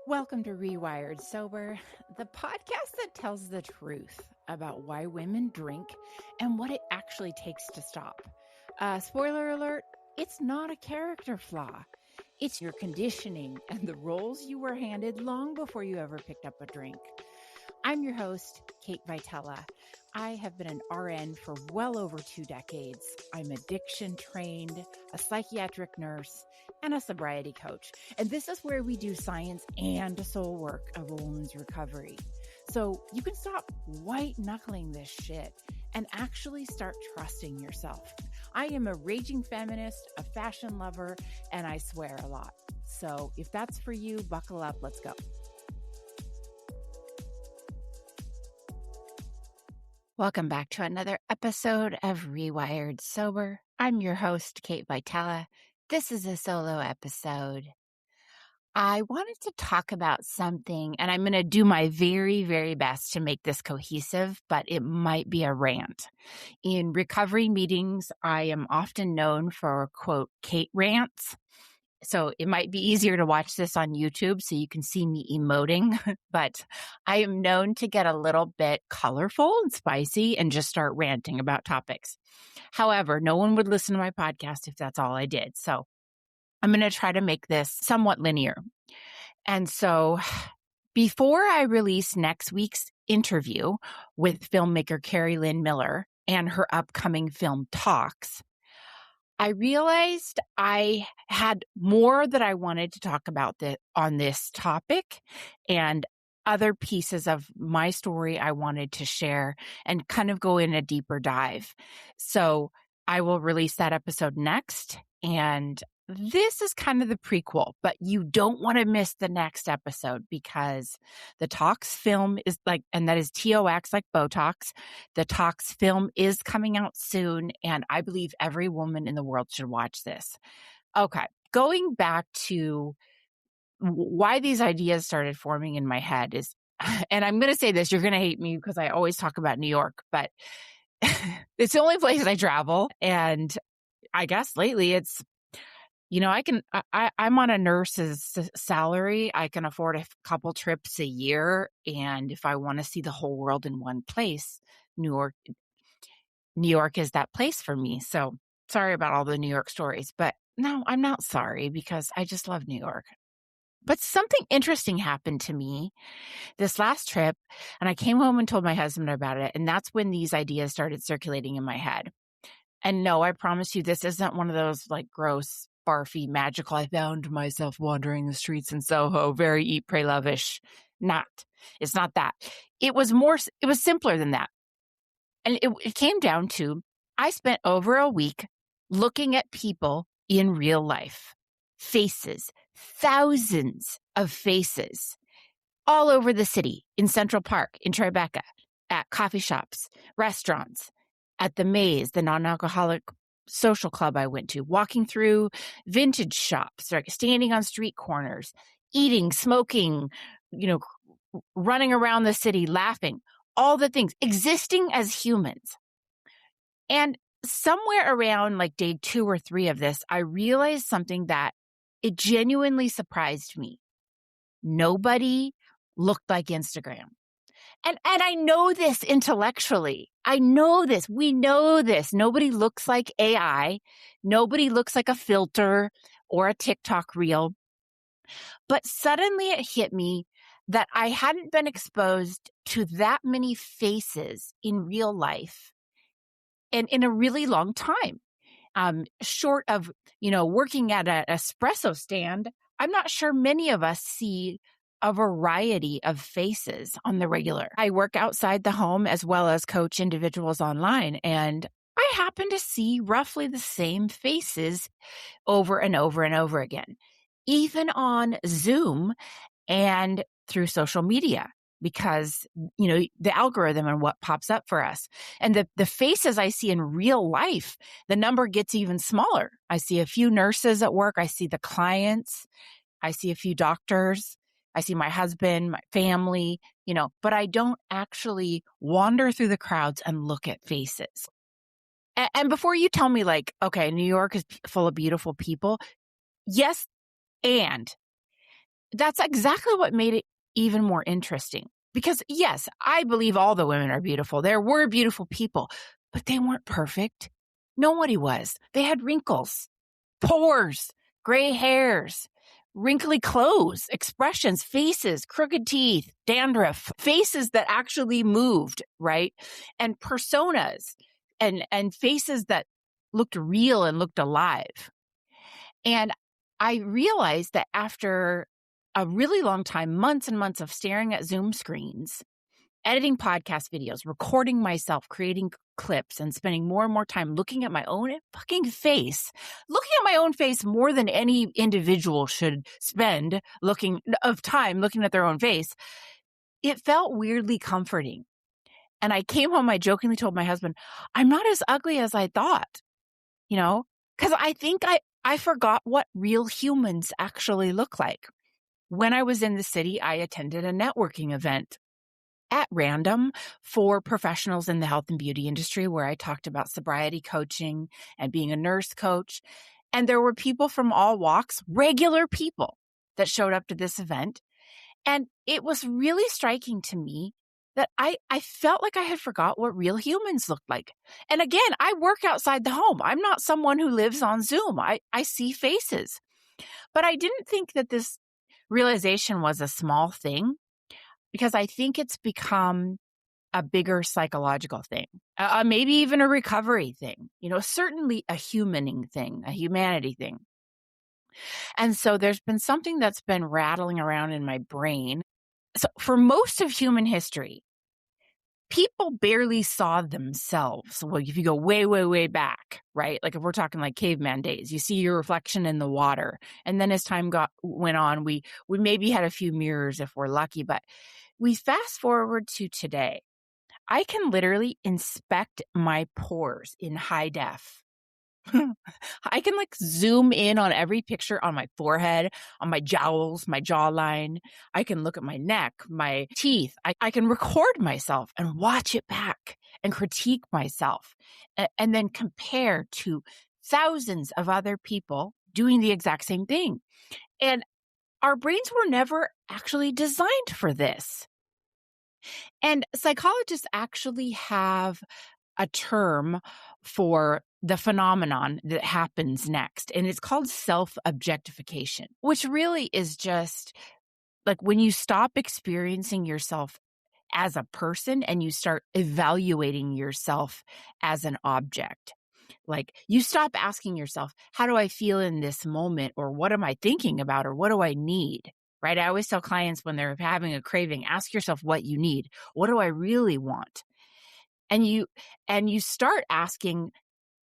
Welcome to Rewired Sober, the podcast that tells the truth about why women drink and what it actually takes to stop. Spoiler alert, it's not a character flaw. It's your conditioning and the roles you were handed long before you ever picked up a drink. I'm your host, Kate Vitella. I have been an RN for well over 2 decades. I'm addiction trained, a psychiatric nurse, and a sobriety coach. And this is where we do science and soul work of a woman's recovery. So you can stop white knuckling this shit and actually start trusting yourself. I am a raging feminist, a fashion lover, and I swear a lot. So if that's for you, buckle up, let's go. Welcome back to another episode of Rewired Sober. I'm your host, Kate Vitella. This is a solo episode. I wanted to talk about something, and I'm going to do my very, very best to make this cohesive, but it might be a rant. In recovery meetings, I am often known for, quote, Kate rants. So it might be easier to watch this on YouTube so you can see me emoting, but I am known to get a little bit colorful and spicy and just start ranting about topics. However, no one would listen to my podcast if that's all I did. So I'm going to try to make this somewhat linear. And so before I release next week's interview with filmmaker Carrie Lynn Miller and her upcoming film Talks, I realized I had more that I wanted to talk about on this topic and other pieces of my story I wanted to share and kind of go in a deeper dive. So I will release that episode next. And this is kind of the prequel, but you don't want to miss the next episode because the Talks film is and that is TOX, like Botox. The Talks film is coming out soon, and I believe every woman in the world should watch this. Okay, going back to why these ideas started forming in my head is, and I'm going to say this, you're going to hate me because I always talk about New York, but it's the only place I travel. And I guess lately it's, I'm on a nurse's salary. I can afford a couple trips a year. And if I want to see the whole world in one place, New York is that place for me. So sorry about all the New York stories, but no, I'm not sorry because I just love New York. But something interesting happened to me this last trip, and I came home and told my husband about it. And that's when these ideas started circulating in my head. And no, I promise you, this isn't one of those gross, barfy, magical, I found myself wandering the streets in Soho, very eat, pray, love-ish. It's not that. It was simpler than that. And it came down to, I spent over a week looking at people in real life, faces, thousands of faces all over the city, in Central Park, in Tribeca, at coffee shops, restaurants, at the Maze, the non-alcoholic social club I went to, walking through vintage shops, standing on street corners, eating, smoking, running around the city, laughing, all the things, existing as humans. And somewhere around day 2 or 3 of this, I realized something that it genuinely surprised me. Nobody looked like Instagram. And I know this intellectually. I know this. We know this. Nobody looks like AI. Nobody looks like a filter or a TikTok reel. But suddenly it hit me that I hadn't been exposed to that many faces in real life and in a really long time. Short of, working at an espresso stand, I'm not sure many of us see a variety of faces on the regular. I work outside the home as well as coach individuals online, and I happen to see roughly the same faces over and over and over again, even on Zoom and through social media, because, the algorithm and what pops up for us. And the faces I see in real life, the number gets even smaller. I see a few nurses at work. I see the clients. I see a few doctors. I see my husband, my family, but I don't actually wander through the crowds and look at faces. And before you tell me okay, New York is full of beautiful people. Yes. And that's exactly what made it even more interesting. Because yes, I believe all the women are beautiful. There were beautiful people, but they weren't perfect. Nobody was. They had wrinkles, pores, gray hairs, wrinkly clothes, expressions, faces, crooked teeth, dandruff, faces that actually moved, right? And personas and faces that looked real and looked alive. And I realized that after a really long time, months and months of staring at Zoom screens, editing podcast videos, recording myself, creating clips, and spending more and more time looking at my own fucking face, looking at my own face more than any individual should spend looking at their own face, it felt weirdly comforting. And I came home, I jokingly told my husband, I'm not as ugly as I thought, because I think I forgot what real humans actually look like. When I was in the city, I attended a networking event at random for professionals in the health and beauty industry where I talked about sobriety coaching and being a nurse coach. And there were people from all walks, regular people that showed up to this event. And it was really striking to me that I felt like I had forgot what real humans looked like. And again, I work outside the home. I'm not someone who lives on Zoom. I see faces. But I didn't think that this realization was a small thing, because I think it's become a bigger psychological thing, maybe even a recovery thing, certainly a humaning thing, a humanity thing. And so there's been something that's been rattling around in my brain. So for most of human history, people barely saw themselves. Well, if you go way, way, way back, right? Like if we're talking like caveman days, you see your reflection in the water. And then as time went on, we maybe had a few mirrors if we're lucky, but we fast forward to today. I can literally inspect my pores in high def. I can zoom in on every picture on my forehead, on my jowls, my jawline. I can look at my neck, my teeth. I can record myself and watch it back and critique myself and then compare to thousands of other people doing the exact same thing. And our brains were never actually designed for this. And psychologists actually have a term for the phenomenon that happens next, and it's called self-objectification, which really is just like when you stop experiencing yourself as a person and you start evaluating yourself as an object. Like you stop asking yourself, how do I feel in this moment? Or what am I thinking about? Or what do I need? Right? I always tell clients when they're having a craving, ask yourself what you need. What do I really want? And you start asking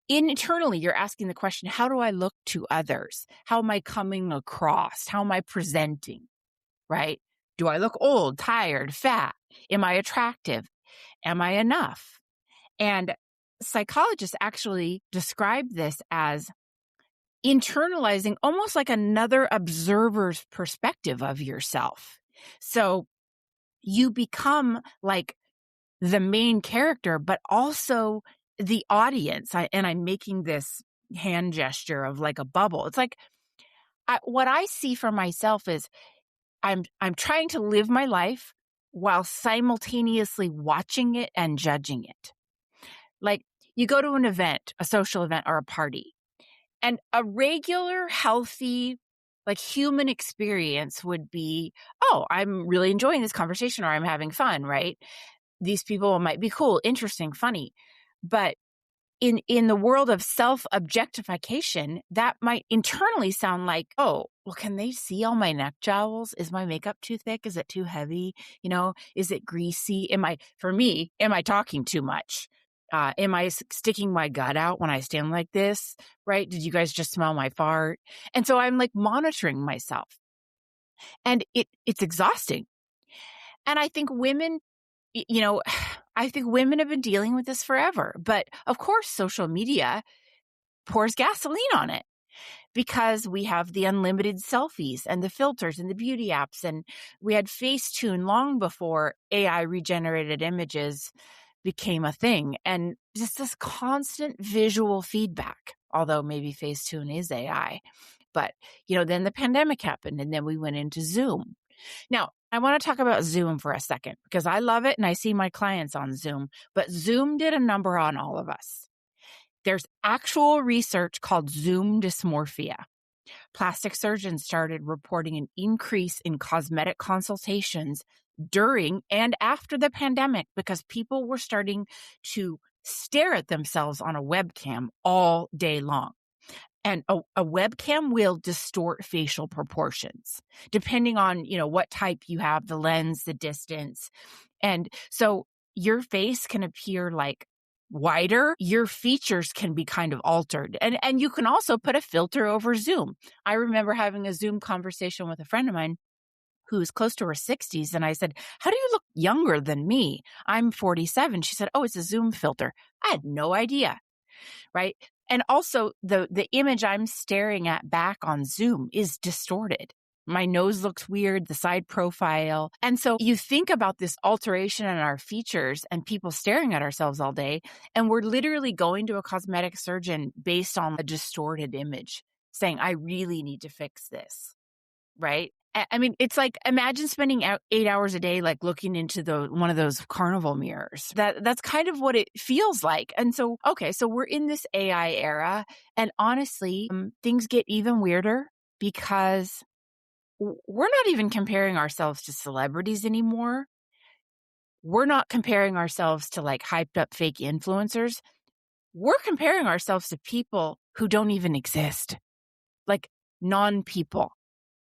internally, you're asking the question, how do I look to others? How am I coming across? How am I presenting? Right? Do I look old, tired, fat? Am I attractive? Am I enough? And psychologists actually describe this as internalizing almost like another observer's perspective of yourself. So you become like the main character, but also the audience. And I'm making this hand gesture of like a bubble. It's like what I see for myself is I'm trying to live my life while simultaneously watching it and judging it. Like you go to an event, a social event or a party, and a regular, healthy, like human experience would be, oh, I'm really enjoying this conversation or I'm having fun, right? These people might be cool, interesting, funny. But in the world of self-objectification, that might internally sound like, oh, well, can they see all my neck jowls? Is my makeup too thick? Is it too heavy? Is it greasy? Am I talking too much? Am I sticking my gut out when I stand like this? Right? Did you guys just smell my fart? And so I'm like monitoring myself. And it's exhausting. And I think women, I think women have been dealing with this forever. But of course, social media pours gasoline on it because we have the unlimited selfies and the filters and the beauty apps. And we had Facetune long before AI regenerated images became a thing. And just this constant visual feedback although maybe Facetune is AI. But, then the pandemic happened and then we went into Zoom. Now, I want to talk about Zoom for a second because I love it and I see my clients on Zoom, but Zoom did a number on all of us. There's actual research called Zoom dysmorphia. Plastic surgeons started reporting an increase in cosmetic consultations during and after the pandemic because people were starting to stare at themselves on a webcam all day long. And a webcam will distort facial proportions depending on, what type you have, the lens, the distance. And so your face can appear like wider, your features can be kind of altered. And you can also put a filter over Zoom. I remember having a Zoom conversation with a friend of mine who's close to her 60s. And I said, how do you look younger than me? I'm 47. She said, oh, it's a Zoom filter. I had no idea. Right. And also the image I'm staring at back on Zoom is distorted. My nose looks weird, the side profile. And so you think about this alteration in our features and people staring at ourselves all day. And we're literally going to a cosmetic surgeon based on a distorted image saying, I really need to fix this. Right. I mean, it's like, imagine spending 8 hours a day, like looking into one of those carnival mirrors. That's kind of what it feels like. And so, okay, so we're in this AI era, and honestly, things get even weirder because we're not even comparing ourselves to celebrities anymore. We're not comparing ourselves to like hyped up fake influencers. We're comparing ourselves to people who don't even exist, like non-people.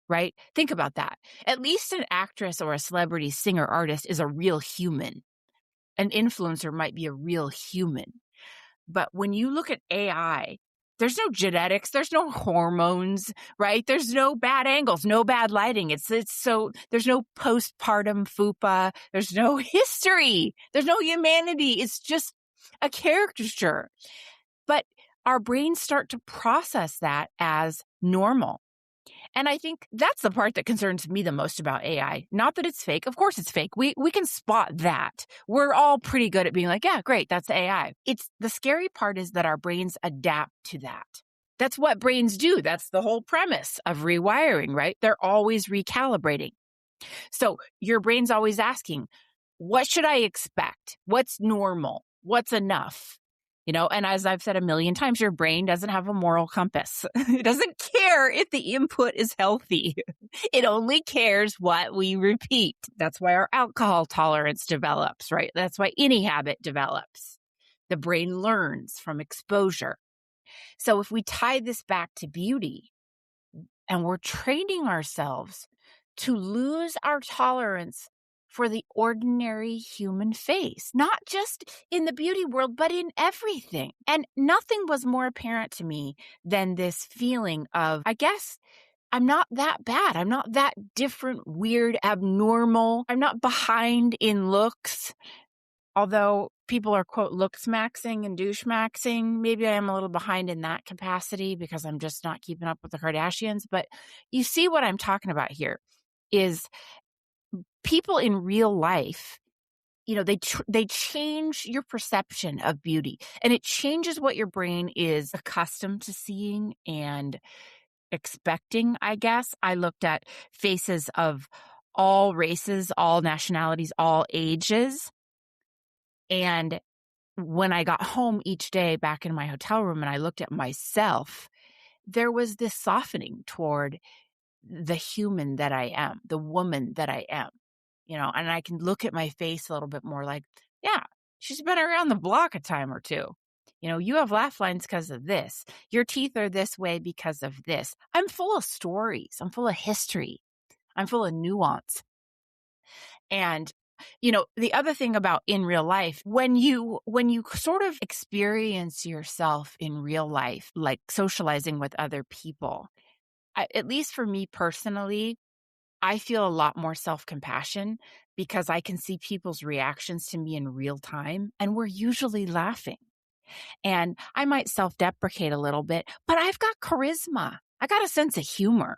Right? Think about that. At least an actress or a celebrity singer artist is a real human. An influencer might be a real human. But when you look at AI, there's no genetics, there's no hormones, right? There's no bad angles, no bad lighting. It's so there's no postpartum fupa, there's no history, there's no humanity. It's just a caricature. But our brains start to process that as normal. And I think that's the part that concerns me the most about AI. Not that it's fake. Of course it's fake. We can spot that. We're all pretty good at being like, yeah, great, that's AI. The scary part is that our brains adapt to that. That's what brains do. That's the whole premise of rewiring, right? They're always recalibrating. So your brain's always asking, what should I expect? What's normal? What's enough? And as I've said a million times, your brain doesn't have a moral compass. It doesn't care if the input is healthy. It only cares what we repeat. That's why our alcohol tolerance develops, right? That's why any habit develops. The brain learns from exposure. So if we tie this back to beauty, and we're training ourselves to lose our tolerance for the ordinary human face, not just in the beauty world, but in everything. And nothing was more apparent to me than this feeling of, I guess, I'm not that bad. I'm not that different, weird, abnormal. I'm not behind in looks. Although people are, quote, looks maxing and douche maxing, maybe I am a little behind in that capacity because I'm just not keeping up with the Kardashians. But you see what I'm talking about here is people in real life, they change your perception of beauty, and it changes what your brain is accustomed to seeing and expecting, I guess. I looked at faces of all races, all nationalities, all ages. And when I got home each day back in my hotel room and I looked at myself, there was this softening toward the human that I am, the woman that I am. And I can look at my face a little bit more like, yeah, she's been around the block a time or two. You have laugh lines because of this. Your teeth are this way because of this. I'm full of stories. I'm full of history. I'm full of nuance. And, the other thing about in real life, when you sort of experience yourself in real life, like socializing with other people, at least for me personally, I feel a lot more self-compassion because I can see people's reactions to me in real time, and we're usually laughing. And I might self-deprecate a little bit, but I've got charisma. I got a sense of humor,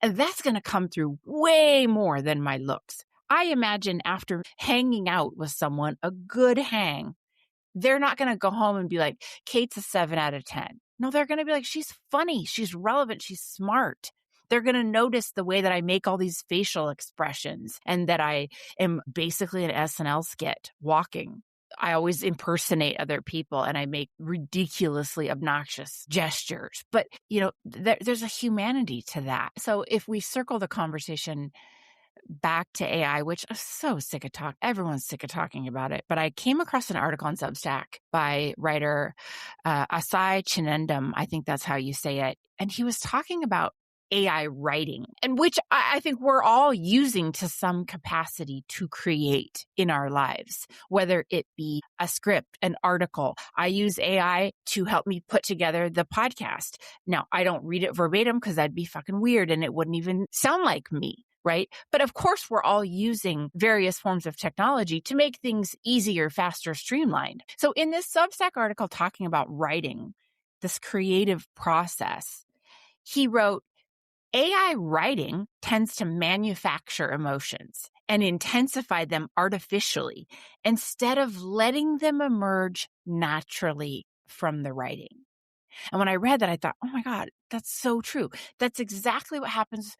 and that's going to come through way more than my looks. I imagine after hanging out with someone, a good hang, they're not going to go home and be like, Kate's a 7 out of 10. No, they're going to be like, she's funny, she's relevant, she's smart. They're going to notice the way that I make all these facial expressions and that I am basically an SNL skit walking. I always impersonate other people and I make ridiculously obnoxious gestures. But, there's a humanity to that. So if we circle the conversation back to AI, which I'm so sick of everyone's sick of talking about it. But I came across an article on Substack by writer Asai Chinendam. I think that's how you say it. And he was talking about AI writing, and which I think we're all using to some capacity to create in our lives, whether it be a script, an article. I use AI to help me put together the podcast. Now, I don't read it verbatim because that'd be fucking weird and it wouldn't even sound like me. Right? But of course, we're all using various forms of technology to make things easier, faster, streamlined. So in this Substack article talking about writing, this creative process, he wrote, AI writing tends to manufacture emotions and intensify them artificially instead of letting them emerge naturally from the writing. And when I read that, I thought, oh my God, that's so true. That's exactly what happens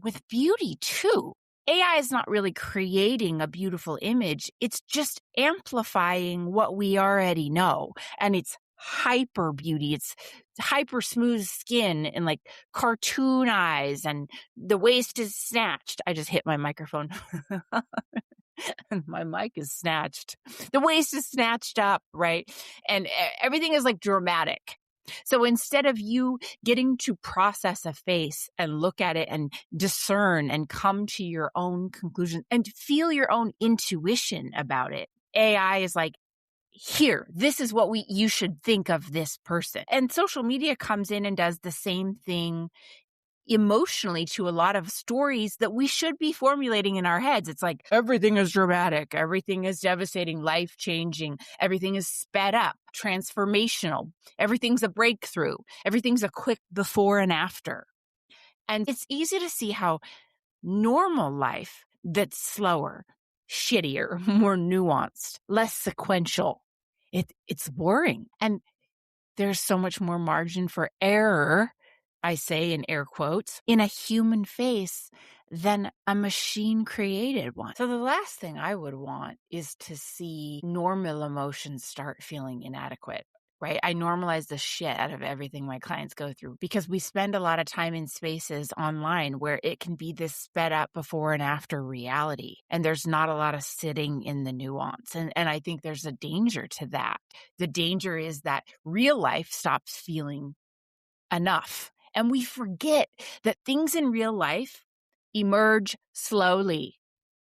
with beauty too. AI is not really creating a beautiful image. It's just amplifying what we already know. And it's hyper beauty. It's hyper smooth skin and like cartoon eyes, and the waist is snatched. I just hit my microphone. And my mic is snatched. The waist is snatched up, right? And everything is like dramatic. So instead of you getting to process a face and look at it and discern and come to your own conclusion and feel your own intuition about it, AI is like, here, this is what you should think of this person. And social media comes in and does the same thing emotionally to a lot of stories that we should be formulating in our heads. It's like, everything is dramatic, everything is devastating, life-changing, everything is sped up, transformational, everything's a breakthrough, everything's a quick before and after. And it's easy to see how normal life that's slower, shittier, more nuanced, less sequential, it's boring. And there's so much more margin for error, I say in air quotes, in a human face than a machine created one. So the last thing I would want is to see normal emotions start feeling inadequate, right? I normalize the shit out of everything my clients go through because we spend a lot of time in spaces online where it can be this sped up before and after reality. And there's not a lot of sitting in the nuance. And I think there's a danger to that. The danger is that real life stops feeling enough. And we forget that things in real life emerge slowly,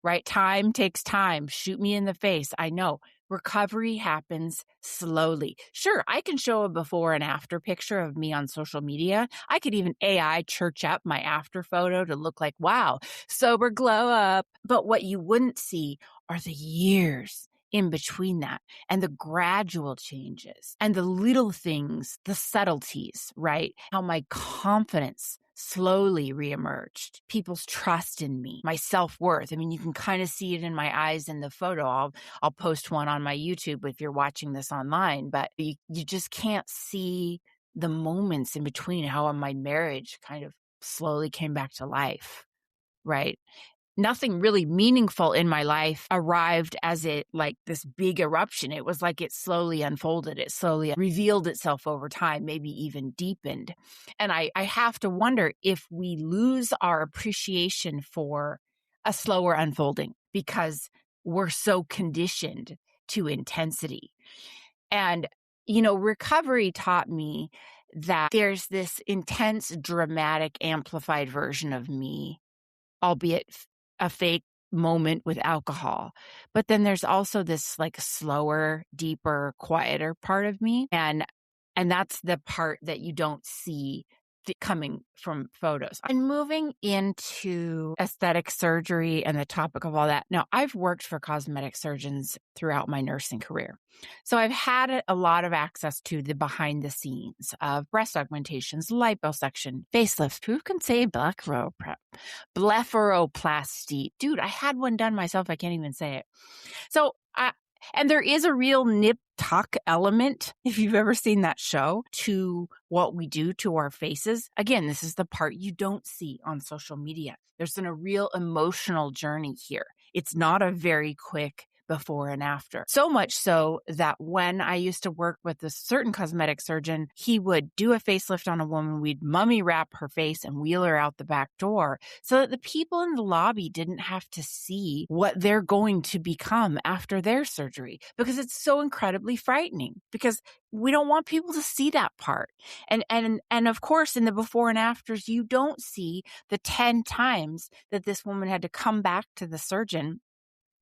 right? Time takes time. Shoot me in the face. I know. Recovery happens slowly. Sure, I can show a before and after picture of me on social media. I could even AI church up my after photo to look like, wow, sober glow up. But what you wouldn't see are the years in between that and the gradual changes and the little things, the subtleties, right? How my confidence slowly reemerged, people's trust in me, my self-worth. I mean, you can kind of see it in my eyes in the photo. I'll post one on my YouTube if you're watching this online, but you just can't see the moments in between, how my marriage kind of slowly came back to life, right? Nothing really meaningful in my life arrived as like this big eruption. It was like it slowly unfolded. It slowly revealed itself over time, maybe even deepened. And I have to wonder if we lose our appreciation for a slower unfolding because we're so conditioned to intensity. And, recovery taught me that there's this intense, dramatic, amplified version of me, albeit a fake moment with alcohol. But then there's also this like slower, deeper, quieter part of me. And that's the part that you don't see coming from photos. I'm moving into aesthetic surgery and the topic of all that. Now, I've worked for cosmetic surgeons throughout my nursing career. So I've had a lot of access to the behind the scenes of breast augmentations, liposuction, facelifts. Who can say blepharoplasty? Dude, I had one done myself. I can't even say it. So And there is a real nip tuck element, if you've ever seen that show, to what we do to our faces. Again, this is the part you don't see on social media. There's been a real emotional journey here. It's not a very quick before and after. So much so that when I used to work with a certain cosmetic surgeon, he would do a facelift on a woman. We'd mummy wrap her face and wheel her out the back door so that the people in the lobby didn't have to see what they're going to become after their surgery, because it's so incredibly frightening, because we don't want people to see that part. And of course, in the before and afters, you don't see the 10 times that this woman had to come back to the surgeon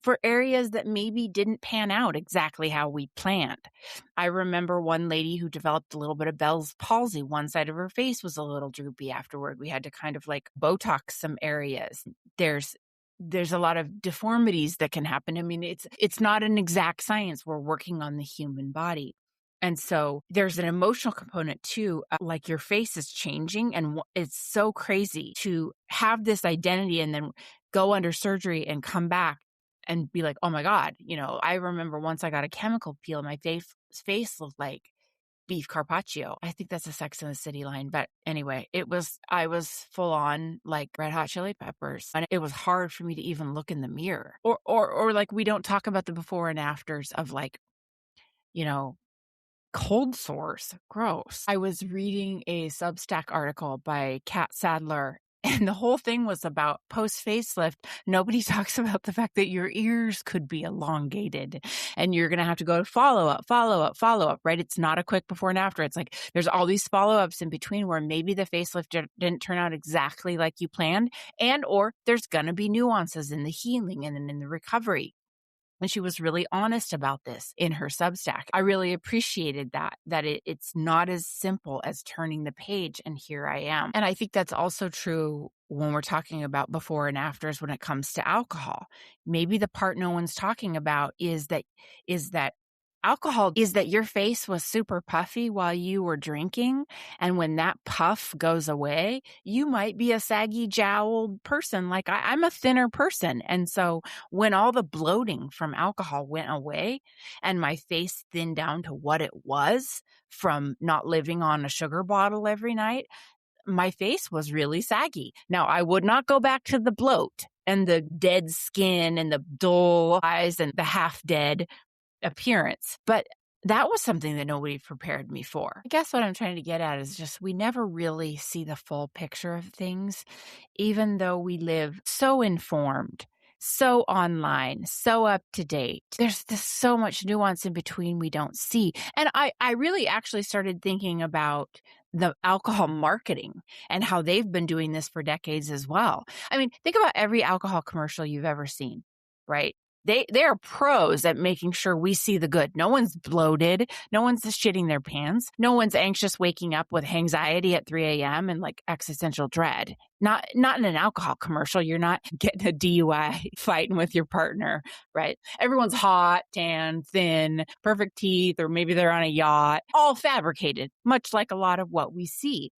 for areas that maybe didn't pan out exactly how we planned. I remember one lady who developed a little bit of Bell's palsy. One side of her face was a little droopy afterward. We had to kind of like Botox some areas. There's a lot of deformities that can happen. I mean, it's not an exact science. We're working on the human body. And so there's an emotional component too, like your face is changing, and it's so crazy to have this identity and then go under surgery and come back and be like, oh my God, I remember once I got a chemical peel, my face looked like beef carpaccio. I think that's a Sex and the City line. But anyway, I was full on like Red Hot Chili Peppers. And it was hard for me to even look in the mirror. Or like, we don't talk about the before and afters of like, cold sores. Gross. I was reading a Substack article by Kat Sadler, and the whole thing was about post-facelift. Nobody talks about the fact that your ears could be elongated and you're going to have to go to follow-up, right? It's not a quick before and after. It's like there's all these follow-ups in between where maybe the facelift didn't turn out exactly like you planned, and or there's going to be nuances in the healing and in the recovery. And she was really honest about this in her Substack. I really appreciated that it's not as simple as turning the page and here I am. And I think that's also true when we're talking about before and afters when it comes to alcohol. Maybe the part no one's talking about is that alcohol is that your face was super puffy while you were drinking. And when that puff goes away, you might be a saggy jowled person. Like I'm a thinner person. And so when all the bloating from alcohol went away and my face thinned down to what it was from not living on a sugar bottle every night, my face was really saggy. Now, I would not go back to the bloat and the dead skin and the dull eyes and the half dead appearance. But that was something that nobody prepared me for. I guess what I'm trying to get at is just we never really see the full picture of things, even though we live so informed, so online, so up to date. There's so much nuance in between we don't see. And I really actually started thinking about the alcohol marketing and how they've been doing this for decades as well. I mean, think about every alcohol commercial you've ever seen, right? They are pros at making sure we see the good. No one's bloated. No one's shitting their pants. No one's anxious waking up with anxiety at 3 a.m. and like existential dread. Not in an alcohol commercial. You're not getting a DUI fighting with your partner, right? Everyone's hot, tan, thin, perfect teeth, or maybe they're on a yacht, all fabricated, much like a lot of what we see.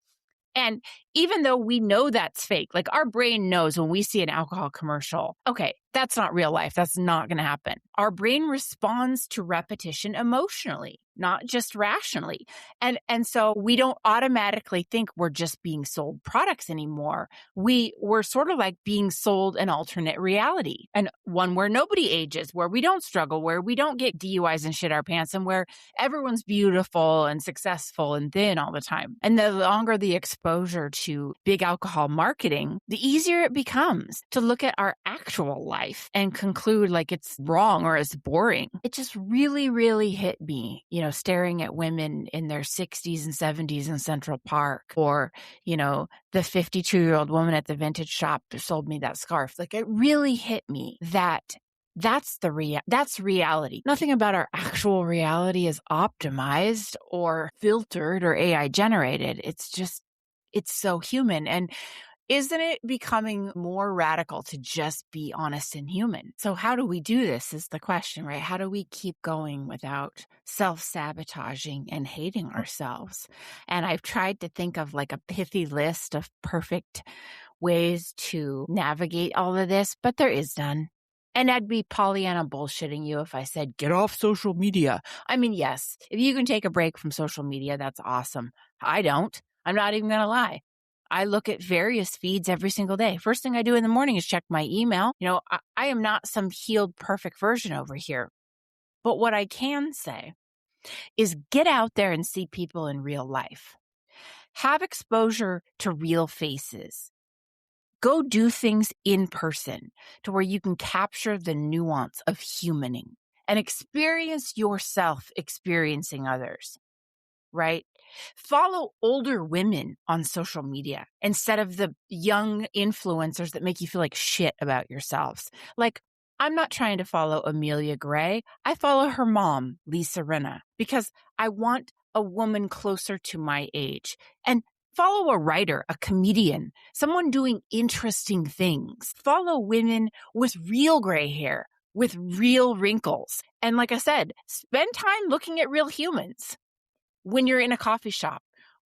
And even though we know that's fake, like our brain knows when we see an alcohol commercial, okay, that's not real life. That's not going to happen. Our brain responds to repetition emotionally, not just rationally. And so we don't automatically think we're just being sold products anymore. We're sort of like being sold an alternate reality, and one where nobody ages, where we don't struggle, where we don't get DUIs and shit our pants, and where everyone's beautiful and successful and thin all the time. And the longer the exposure to big alcohol marketing, the easier it becomes to look at our actual life and conclude like it's wrong or it's boring. It just really, really hit me, staring at women in their 60s and 70s in Central Park, or, the 52-year-old woman at the vintage shop who sold me that scarf. Like it really hit me that that's reality. Nothing about our actual reality is optimized or filtered or AI generated. It's so human. And isn't it becoming more radical to just be honest and human? So how do we do this is the question, right? How do we keep going without self-sabotaging and hating ourselves? And I've tried to think of like a pithy list of perfect ways to navigate all of this, but there is none. And I'd be Pollyanna bullshitting you if I said, get off social media. I mean, yes, if you can take a break from social media, that's awesome. I don't. I'm not even going to lie. I look at various feeds every single day. First thing I do in the morning is check my email. I am not some healed, perfect version over here. But what I can say is get out there and see people in real life. Have exposure to real faces. Go do things in person to where you can capture the nuance of humaning and experience yourself experiencing others, right? Follow older women on social media instead of the young influencers that make you feel like shit about yourselves. Like, I'm not trying to follow Amelia Gray. I follow her mom, Lisa Rinna, because I want a woman closer to my age. And follow a writer, a comedian, someone doing interesting things. Follow women with real gray hair, with real wrinkles. And like I said, spend time looking at real humans. When you're in a coffee shop,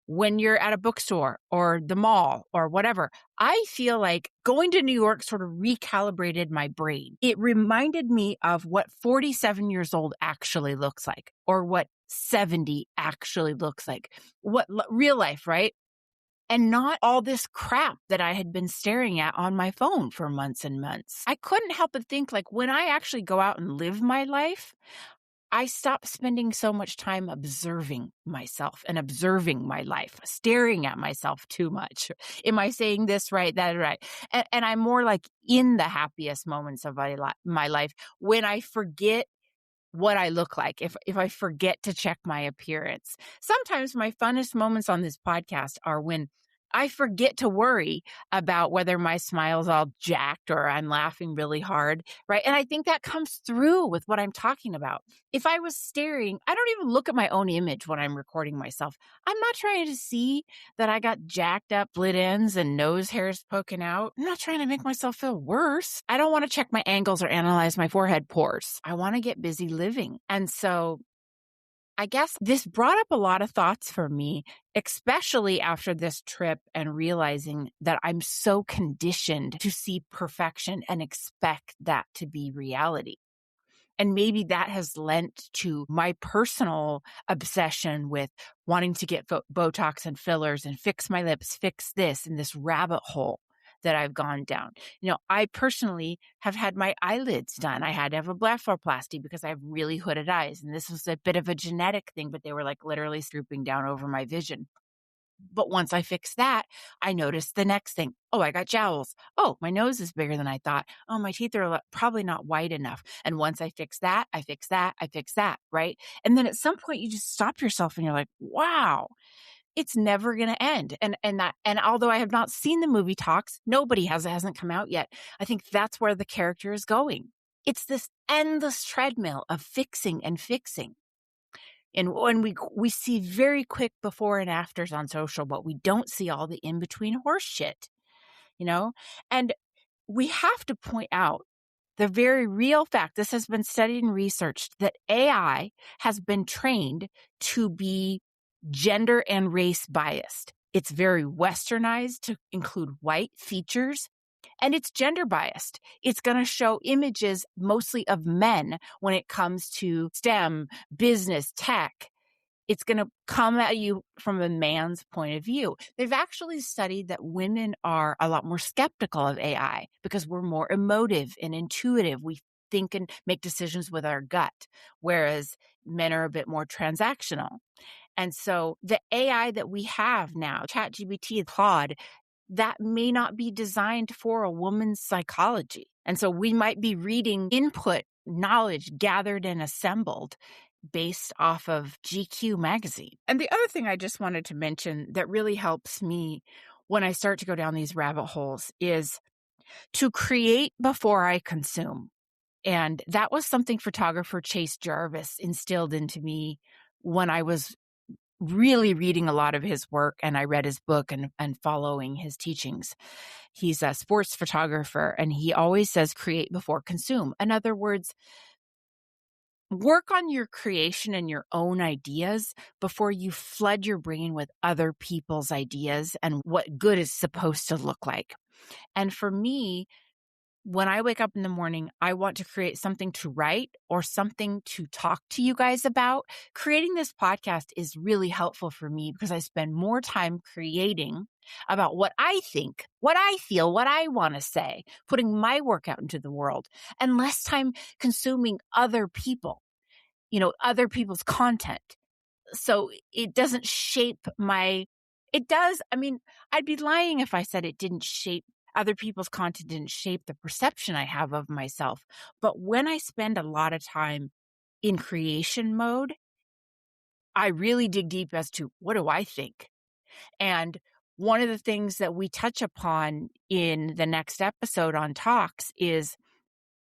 when you're at a bookstore or the mall or whatever, I feel like going to New York sort of recalibrated my brain. It reminded me of what 47 years old actually looks like, or what 70 actually looks like, what real life, right? And not all this crap that I had been staring at on my phone for months and months. I couldn't help but think, like, when I actually go out and live my life, I stopped spending so much time observing myself and observing my life, staring at myself too much. Am I saying this right, that right? And I'm more like in the happiest moments of my life when I forget what I look like, if I forget to check my appearance. Sometimes my funnest moments on this podcast are when I forget to worry about whether my smile's all jacked or I'm laughing really hard, right? And I think that comes through with what I'm talking about. If I was staring, I don't even look at my own image when I'm recording myself. I'm not trying to see that I got jacked up split ends and nose hairs poking out. I'm not trying to make myself feel worse. I don't want to check my angles or analyze my forehead pores. I want to get busy living. And so I guess this brought up a lot of thoughts for me, especially after this trip and realizing that I'm so conditioned to see perfection and expect that to be reality. And maybe that has lent to my personal obsession with wanting to get Botox and fillers and fix my lips, fix this, and this rabbit hole that I've gone down. I personally have had my eyelids done. I had to have a blepharoplasty because I have really hooded eyes. And this was a bit of a genetic thing, but they were like literally drooping down over my vision. But once I fixed that, I noticed the next thing. Oh, I got jowls. Oh, my nose is bigger than I thought. Oh, my teeth are probably not white enough. And once I fix that, I fix that, I fix that, right? And then at some point you just stop yourself and you're like, wow, it's never going to end. And although I have not seen the movie Talks, nobody has, it hasn't come out yet. I think that's where the character is going. It's this endless treadmill of fixing and fixing. And when we see very quick before and afters on social, but we don't see all the in-between horse shit, And we have to point out the very real fact, this has been studied and researched, that AI has been trained to be gender and race biased. It's very westernized to include white features, and it's gender biased. It's going to show images mostly of men when it comes to STEM, business, tech. It's going to come at you from a man's point of view. They've actually studied that women are a lot more skeptical of AI because we're more emotive and intuitive. We think and make decisions with our gut, whereas men are a bit more transactional. And so the AI that we have now, ChatGPT, Claude, that may not be designed for a woman's psychology. And so we might be reading input, knowledge gathered and assembled based off of GQ magazine. And the other thing I just wanted to mention that really helps me when I start to go down these rabbit holes is to create before I consume. And that was something photographer Chase Jarvis instilled into me when I was really reading a lot of his work, and I read his book and following his teachings. He's a sports photographer, and he always says create before consume. In other words, work on your creation and your own ideas before you flood your brain with other people's ideas and what good is supposed to look like. And for me, when I wake up in the morning, I want to create something to write or something to talk to you guys about. Creating this podcast is really helpful for me because I spend more time creating about what I think, what I feel, what I want to say, putting my work out into the world, and less time consuming other people, other people's content. So it doesn't shape it does. I mean, I'd be lying if I said it didn't shape other people's content, didn't shape the perception I have of myself. But when I spend a lot of time in creation mode, I really dig deep as to what do I think? And one of the things that we touch upon in the next episode on Talks is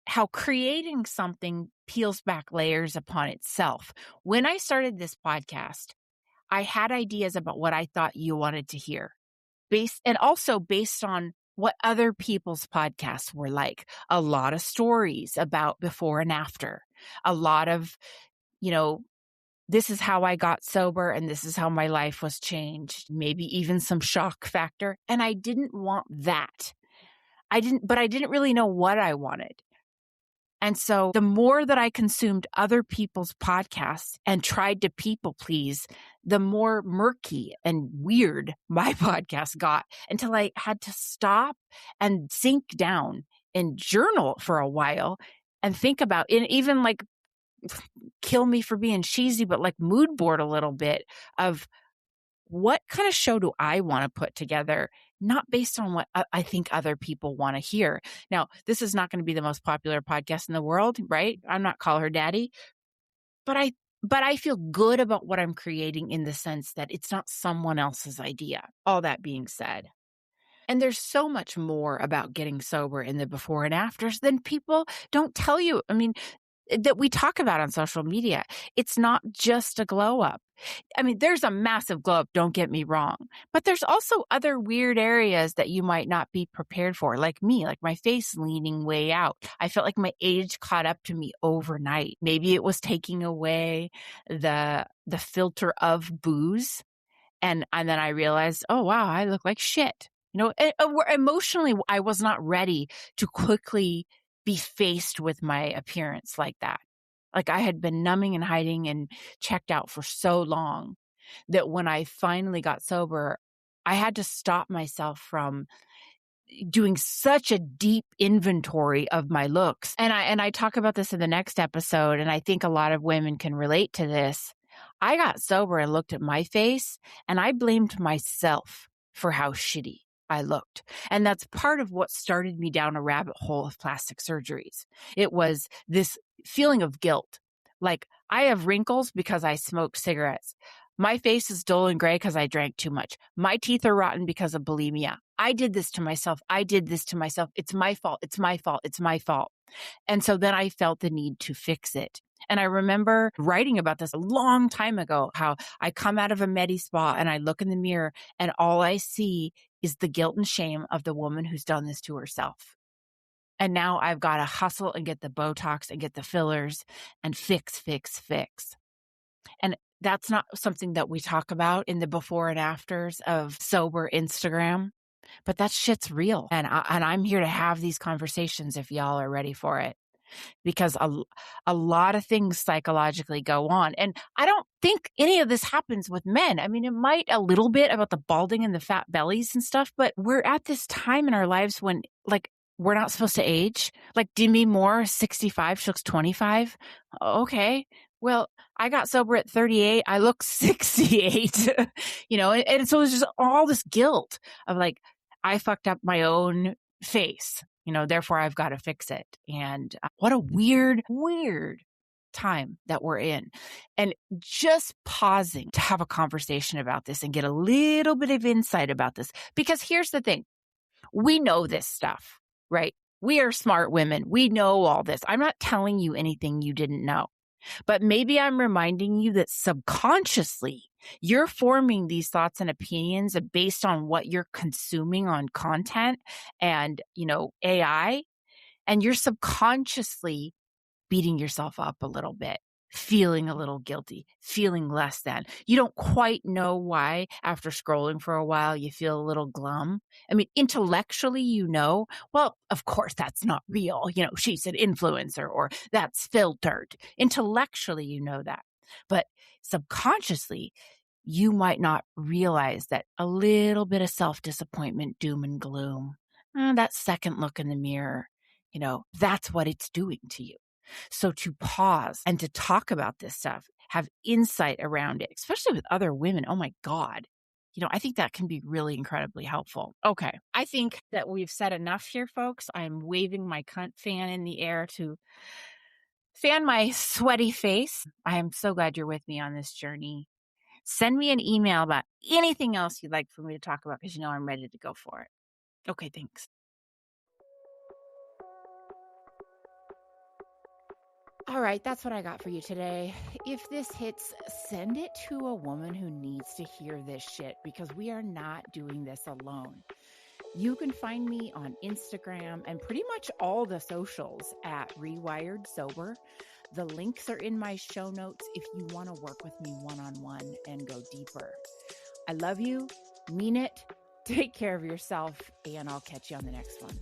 how creating something peels back layers upon itself. When I started this podcast, I had ideas about what I thought you wanted to hear, also based on what other people's podcasts were like. A lot of stories about before and after, a lot of, this is how I got sober and this is how my life was changed, maybe even some shock factor. And I didn't want that. But I didn't really know what I wanted. And so the more that I consumed other people's podcasts and tried to people please, the more murky and weird my podcast got, until I had to stop and sink down and journal for a while and think about, and even like, kill me for being cheesy, but like mood board a little bit of what kind of show do I want to put together, not based on what I think other people want to hear. Now, this is not going to be the most popular podcast in the world, right? I'm not Call Her Daddy, but I feel good about what I'm creating in the sense that it's not someone else's idea. All that being said. And there's so much more about getting sober in the before and afters than people don't tell you. I mean, that we talk about on social media. It's not just a glow up. I mean, there's a massive glow up, don't get me wrong, but there's also other weird areas that you might not be prepared for, like me, like my face leaning way out. I felt like my age caught up to me overnight. Maybe it was taking away the filter of booze. And then I realized, oh, wow, I look like shit. Emotionally, I was not ready to quickly be faced with my appearance like that. Like I had been numbing and hiding and checked out for so long that when I finally got sober, I had to stop myself from doing such a deep inventory of my looks. And I talk about this in the next episode, and I think a lot of women can relate to this. I got sober and looked at my face, and I blamed myself for how shitty I looked. And that's part of what started me down a rabbit hole of plastic surgeries. It was this feeling of guilt. Like, I have wrinkles because I smoked cigarettes. My face is dull and gray because I drank too much. My teeth are rotten because of bulimia. I did this to myself. I did this to myself. It's my fault. It's my fault. It's my fault. And so then I felt the need to fix it. And I remember writing about this a long time ago, how I come out of a Medi spa and I look in the mirror and all I see is the guilt and shame of the woman who's done this to herself. And now I've got to hustle and get the Botox and get the fillers and fix. And that's not something that we talk about in the before and afters of sober Instagram, but that shit's real. And I'm here to have these conversations if y'all are ready for it. Because a lot of things psychologically go on. And I don't think any of this happens with men. I mean, it might a little bit about the balding and the fat bellies and stuff, but we're at this time in our lives when, like, we're not supposed to age. Like Demi Moore, 65, she looks 25. Okay. Well, I got sober at 38. I look 68, and so it's just all this guilt of like, I fucked up my own face. Therefore I've got to fix it. And what a weird time that we're in. And just pausing to have a conversation about this and get a little bit of insight about this. Because here's the thing. We know this stuff, right? We are smart women. We know all this. I'm not telling you anything you didn't know. But maybe I'm reminding you that subconsciously you're forming these thoughts and opinions based on what you're consuming on content and, AI, and you're subconsciously beating yourself up a little bit. feeling a little guilty, feeling less than. You don't quite know why after scrolling for a while you feel a little glum. I mean, intellectually, well, of course that's not real. She's an influencer or that's filtered. Intellectually, you know that. But subconsciously, you might not realize that a little bit of self-disappointment, doom and gloom, that second look in the mirror, that's what it's doing to you. So to pause and to talk about this stuff, have insight around it, especially with other women. Oh my God. I think that can be really incredibly helpful. Okay. I think that we've said enough here, folks. I'm waving my cunt fan in the air to fan my sweaty face. I am so glad you're with me on this journey. Send me an email about anything else you'd like for me to talk about because I'm ready to go for it. Okay, thanks. All right, that's what I got for you today. If this hits, send it to a woman who needs to hear this shit because we are not doing this alone. You can find me on Instagram and pretty much all the socials at Rewired Sober. The links are in my show notes if you want to work with me one-on-one and go deeper. I love you, mean it, take care of yourself, and I'll catch you on the next one.